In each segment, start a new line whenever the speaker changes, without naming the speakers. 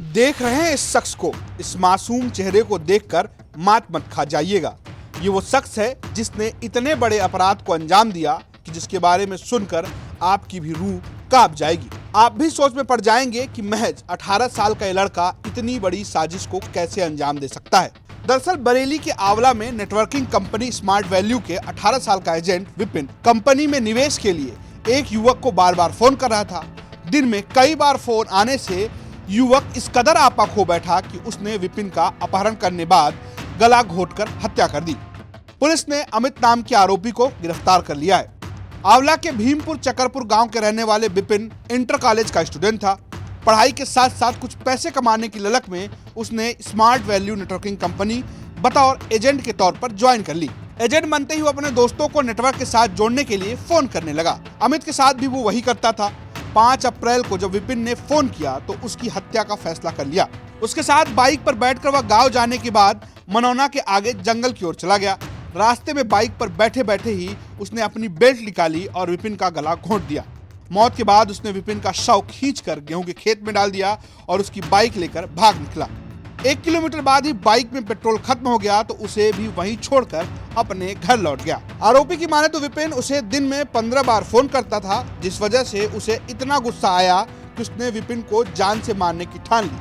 देख रहे हैं इस शख्स को, इस मासूम चेहरे को देखकर मात मत खा जाइएगा। ये वो शख्स है जिसने इतने बड़े अपराध को अंजाम दिया कि जिसके बारे में सुनकर आपकी भी रूह कांप जाएगी। आप भी सोच में पड़ जाएंगे कि महज 18 साल का ये लड़का इतनी बड़ी साजिश को कैसे अंजाम दे सकता है। दरअसल बरेली के आंवला में नेटवर्किंग कंपनी स्मार्ट वैल्यू के 18 साल का एजेंट विपिन कंपनी में निवेश के लिए एक युवक को बार बार फोन कर रहा था। दिन में कई बार फोन आने से युवक इस कदर आपा खो बैठा कि उसने विपिन का अपहरण करने बाद गला घोंटकर हत्या कर दी। पुलिस ने अमित नाम के आरोपी को गिरफ्तार कर लिया है। आंवला के भीमपुर चकरपुर गांव के रहने वाले विपिन इंटर कॉलेज का स्टूडेंट था। पढ़ाई के साथ साथ कुछ पैसे कमाने की ललक में उसने स्मार्ट वैल्यू नेटवर्किंग कंपनी बतौर एजेंट के तौर पर ज्वाइन कर ली। एजेंट बनते ही वो अपने दोस्तों को नेटवर्क के साथ जोड़ने के लिए फोन करने लगा। अमित के साथ भी वो वही करता था। 5 अप्रैल को जब विपिन ने फोन किया तो उसकी हत्या का फैसला कर लिया। उसके साथ बाइक पर बैठकर वह गांव जाने के बाद मनौना के आगे जंगल की ओर चला गया। रास्ते में बाइक पर बैठे बैठे ही उसने अपनी बेल्ट निकाली और विपिन का गला घोंट दिया। मौत के बाद उसने विपिन का शव खींचकर गेहूं के खेत में डाल दिया और उसकी बाइक लेकर भाग निकला। 1 किलोमीटर बाद ही बाइक में पेट्रोल खत्म हो गया तो उसे भी वहीं छोड़कर अपने घर लौट गया। आरोपी की माने तो विपिन उसे दिन में 15 बार फोन करता था, जिस वजह से उसे इतना गुस्सा आया कि उसने विपिन को जान से मारने की ठान ली।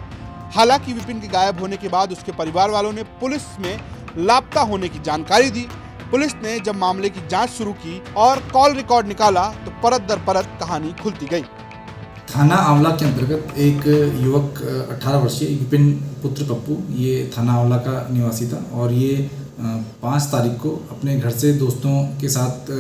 हालांकि विपिन के गायब होने के बाद उसके परिवार वालों ने पुलिस में लापता होने की जानकारी दी। पुलिस ने जब मामले की जांच शुरू की और कॉल रिकॉर्ड निकाला तो परत दर परत कहानी खुलती गई।
थाना आंवला के अंतर्गत एक युवक 18 वर्षीय विपिन पुत्र पप्पू, ये थाना आंवला का निवासी था और ये 5 तारीख को अपने घर से दोस्तों के साथ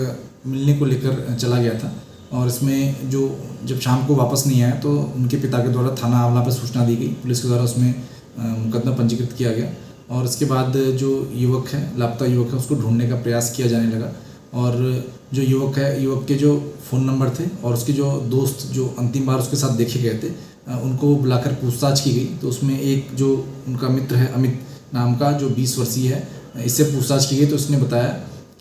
मिलने को लेकर चला गया था। और इसमें जब शाम को वापस नहीं आया तो उनके पिता के द्वारा थाना आंवला पर सूचना दी गई। पुलिस के द्वारा उसमें मुकदमा पंजीकृत किया गया और इसके बाद जो युवक है, लापता युवक है, उसको ढूंढने का प्रयास किया जाने लगा। और जो युवक है, युवक के जो फ़ोन नंबर थे और उसके जो दोस्त जो अंतिम बार उसके साथ देखे गए थे, उनको बुलाकर पूछताछ की गई। तो उसमें एक जो उनका मित्र है अमित नाम का, जो 20 वर्षीय है, इससे पूछताछ की गई तो उसने बताया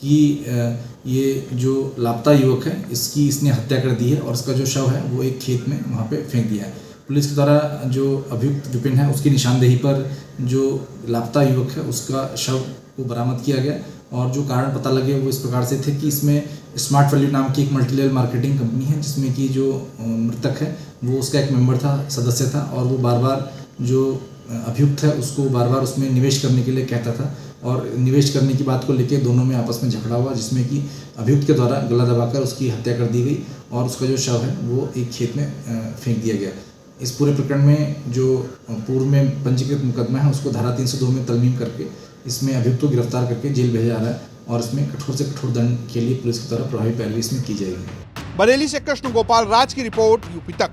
कि ये जो लापता युवक है इसने हत्या कर दी है और इसका जो शव है वो एक खेत में वहाँ पे फेंक दिया है। पुलिस के द्वारा जो अभियुक्त विपिन है उसकी निशानदेही पर जो लापता युवक है उसका शव को बरामद किया गया और जो कारण पता लगे वो इस प्रकार से थे कि इसमें स्मार्ट वैल्यू नाम की एक मल्टी लेवल मार्केटिंग कंपनी है, जिसमें कि जो मृतक है वो उसका एक मेंबर था, सदस्य था और वो बार बार जो अभियुक्त है उसको बार बार उसमें निवेश करने के लिए कहता था और निवेश करने की बात को लेकर दोनों में आपस में झगड़ा हुआ, जिसमें कि अभियुक्त के द्वारा गला दबाकर उसकी हत्या कर दी गई और उसका जो शव है वो एक खेत में फेंक दिया गया। इस पूरे प्रकरण में जो पूर्व में पंजीकृत मुकदमा है उसको धारा 302 में तरमीम करके इसमें अभियुक्त को गिरफ्तार करके जेल भेजा जा रहा है और इसमें कठोर से कठोर दंड के लिए पुलिस की तरफ प्रभावी पैरवी इसमें की जाएगी।
बरेली से कृष्ण गोपाल राज की रिपोर्ट, यूपी तक।